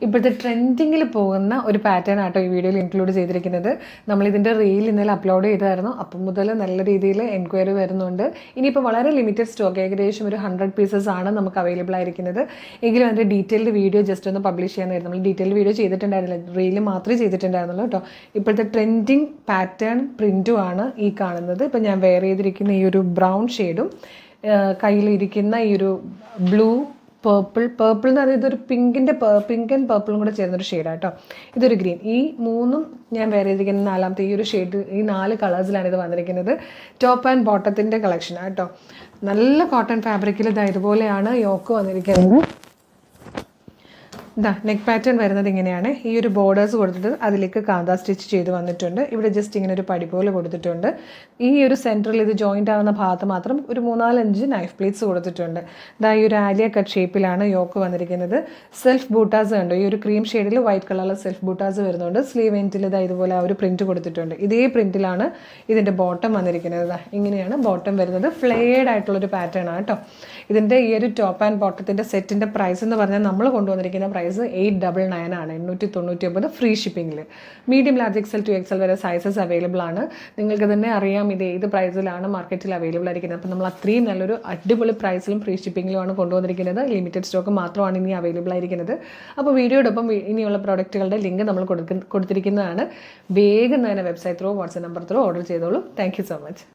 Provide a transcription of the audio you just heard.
ഇപ്പോഴത്തെ ട്രെൻഡിങ്ങിൽ പോകുന്ന ഒരു പാറ്റേൺ ആട്ടോ ഈ വീഡിയോയിൽ ഇൻക്ലൂഡ് ചെയ്തിരിക്കുന്നത്. നമ്മളിതിൻ്റെ റീൽ ഇന്നലെ അപ്ലോഡ് ചെയ്തായിരുന്നു. അപ്പം മുതൽ നല്ല രീതിയിൽ എൻക്വയറി വരുന്നുണ്ട്. ഇനിയിപ്പോൾ വളരെ ലിമിറ്റഡ് സ്റ്റോക്ക്, ഏകദേശം ഒരു 100 പീസസ് ആണ് നമുക്ക് അവൈലബിൾ ആയിരിക്കുന്നത്. എങ്കിലും അതിൻ്റെ ഡീറ്റെയിൽഡ് വീഡിയോ ജസ്റ്റ് ഒന്ന് പബ്ലിഷ് ചെയ്യാനായിരുന്നു. നമ്മൾ ഡീറ്റെയിൽഡ് വീഡിയോ ചെയ്തിട്ടുണ്ടായിരുന്നില്ല, റീൽ മാത്രമേ ചെയ്തിട്ടുണ്ടായിരുന്നുള്ളൂ കേട്ടോ. ഇപ്പോഴത്തെ ട്രെൻഡിങ് പാറ്റേൺ പ്രിൻറ്റും ആണ് ഈ കാണുന്നത്. ഇപ്പം ഞാൻ വെയർ ചെയ്തിരിക്കുന്ന ഈ ഒരു ബ്രൗൺ ഷെയ്ഡും കയ്യിലിരിക്കുന്ന ഈ ഒരു ബ്ലൂ പേർപ്പിൾ എന്ന് പറയുന്നത് ഇതൊരു പിങ്ക് ആൻഡ് പേർപ്പിളും കൂടെ ചേർന്നൊരു ഷെയ്ഡാണ് കേട്ടോ. ഇതൊരു ഗ്രീൻ. ഈ മൂന്നും ഞാൻ വേറെ ചെയ്തിരിക്കുന്ന നാലാമത്തെ ഈ ഒരു ഷെയ്ഡ്, ഈ 4 കളേഴ്സിലാണ് ഇത് വന്നിരിക്കുന്നത്. ടോപ്പ് ആൻഡ് ബോട്ടത്തിൻ്റെ കളക്ഷനാണ് കേട്ടോ. നല്ല കോട്ടൺ ഫാബ്രിക്കിൽ ഇതുപോലെയാണ് യോക്ക് വന്നിരിക്കുന്നത്. നെക്ക് പാറ്റേൺ വരുന്നത് ഇങ്ങനെയാണ്. ഈ ഒരു ബോർഡേഴ്സ് കൊടുത്തിട്ട് അതിലേക്ക് കാന്ത സ്റ്റിച്ച് ചെയ്ത് വന്നിട്ടുണ്ട്. ഇവിടെ ജസ്റ്റ് ഇങ്ങനെ ഒരു പടി പോലെ കൊടുത്തിട്ടുണ്ട്. ഈ ഒരു സെൻറ്ററിൽ ഇത് ജോയിൻ്റ് ആവുന്ന ഭാഗത്ത് മാത്രം ഒരു 3-4 നൈഫ് പ്ലേറ്റ്സ് കൊടുത്തിട്ടുണ്ട്. ഈ ഒരു ആലിയ കട്ട് ഷേപ്പിലാണ് യോക്ക് വന്നിരിക്കുന്നത്. സെൽഫ് ബൂട്ടാസ് ഉണ്ട്. ഈ ഒരു ക്രീം ഷെയ്ഡിൽ വൈറ്റ് കളറിൽ സെൽഫ് ബൂട്ടാസ് വരുന്നുണ്ട്. സ്ലീവ് എൻഡിൽ ഇതുപോലെ ആ ഒരു പ്രിൻറ്റ് കൊടുത്തിട്ടുണ്ട്. ഇതേ പ്രിൻറ്റിലാണ് ഇതിൻ്റെ ബോട്ടം വന്നിരിക്കുന്നത്. ഇങ്ങനെയാണ് ബോട്ടം വരുന്നത്. ഫ്ലെയർഡ് ആയിട്ടുള്ളൊരു പാറ്റേൺ ആണ് കേട്ടോ. ഇതിൻ്റെ ഈ ഒരു ടോപ്പ് ആൻഡ് ബോട്ടത്തിൻ്റെ സെറ്റിൻ്റെ പ്രൈസ് എന്ന് പറഞ്ഞാൽ നമ്മൾ കൊണ്ടുവന്നിരിക്കുന്ന പ്രൈസ് 899 ആണ്, 899 ഫ്രീ ഷിപ്പിങ്ങിൽ. Medium, large, XL to XL വരെ സൈസസ് അവൈലബിൾ ആണ്. നിങ്ങൾക്ക് തന്നെ അറിയാം ഇത് ഏത് പ്രൈസിലാണ് മാർക്കറ്റിൽ അവൈലബിൾ ആയിരിക്കുന്നത്. അപ്പോൾ നമ്മൾ അത്രയും നല്ലൊരു അടിപൊളി പ്രൈസിലും ഫ്രീ ഷിപ്പിങ്ങിലുമാണ് കൊണ്ടുവന്നിരിക്കുന്നത്. ലിമിറ്റഡ് സ്റ്റോക്ക് മാത്രമാണ് ഇനി അവൈലബിൾ ആയിരിക്കുന്നത്. അപ്പോൾ വീഡിയോടൊപ്പം ഇനിയുള്ള പ്രോഡക്റ്റുകളുടെ ലിങ്ക് നമ്മൾ കൊടുത്തിരിക്കുന്നതാണ്. വേഗം തന്നെ website through, WhatsApp number through order ചെയ്തോളൂ. Thank you so much.